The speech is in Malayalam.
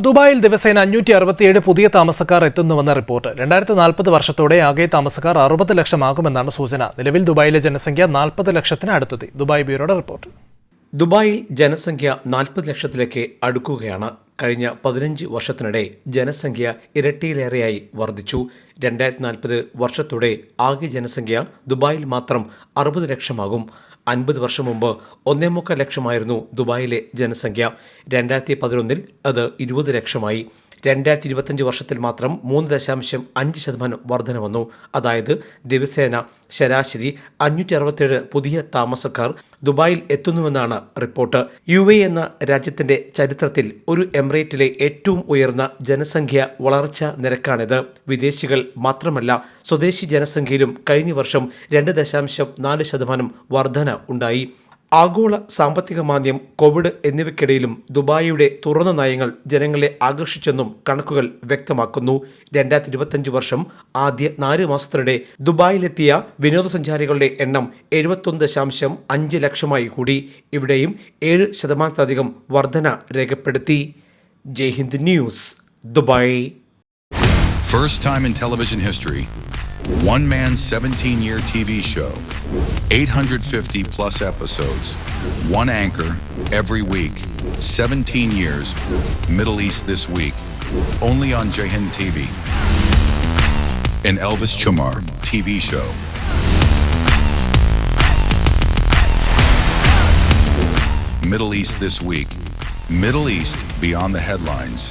ദുബായിൽ ദിവസേന 567 പുതിയ താമസക്കാർ എത്തുന്നുവെന്ന റിപ്പോർട്ട്. 2040 വർഷത്തോടെ ആകെ താമസക്കാർ 60 ലക്ഷമാകുമെന്നാണ് സൂചന. നിലവിൽ ദുബായിലെ ജനസംഖ്യ 40 ലക്ഷത്തിന് അടുത്തെത്തി. ദുബായ് ബ്യൂറോയുടെ റിപ്പോർട്ട്. ദുബായിൽ ജനസംഖ്യ 40 ലക്ഷത്തിലേക്ക് അടുക്കുകയാണ്. കഴിഞ്ഞ 15 വർഷത്തിനിടെ ജനസംഖ്യ ഇരട്ടിയിലേറെയായി വർദ്ധിച്ചു. 2040 വർഷത്തോടെ ആകെ ജനസംഖ്യ ദുബായിൽ മാത്രം 60 ലക്ഷമാകും. 50 വർഷം മുമ്പ് 1.25 ലക്ഷമായിരുന്നു ദുബായിലെ ജനസംഖ്യ. 2011 അത് 20 ലക്ഷമായി. 2025 വർഷത്തിൽ മാത്രം 3.5% വർധന വന്നു. അതായത് ദിവസേന ശരാശരി 567 പുതിയ താമസക്കാർ ദുബായിൽ എത്തുന്നുവെന്നാണ് റിപ്പോർട്ട്. UAE എന്ന രാജ്യത്തിന്റെ ചരിത്രത്തിൽ ഒരു എമിറേറ്റിലെ ഏറ്റവും ഉയർന്ന ജനസംഖ്യ വളർച്ച നിരക്കാണിത്. വിദേശികൾ മാത്രമല്ല, സ്വദേശി ജനസംഖ്യയിലും കഴിഞ്ഞ വർഷം 2.4% വർധന ഉണ്ടായി. ആഗോള സാമ്പത്തിക മാന്ദ്യം, കോവിഡ് എന്നിവയ്ക്കിടയിലും ദുബായിയുടെ തുറന്ന നയങ്ങൾ ജനങ്ങളെ ആകർഷിച്ചെന്നും കണക്കുകൾ വ്യക്തമാക്കുന്നു. 2025 വർഷം ആദ്യ 4 മാസത്തിനിടെ ദുബായിലെത്തിയ വിനോദസഞ്ചാരികളുടെ എണ്ണം 71.5 ലക്ഷമായി കൂടി. ഇവിടെയും 7% വർധന രേഖപ്പെടുത്തി. Jaihind news, Dubai. First time in television history, one man's 17-year TV show, 850 plus episodes, one anchor every week, 17 years, Middle East This Week, only on Jayhind TV. An Elvis Chamar TV show. Middle East This Week, Middle East beyond the headlines.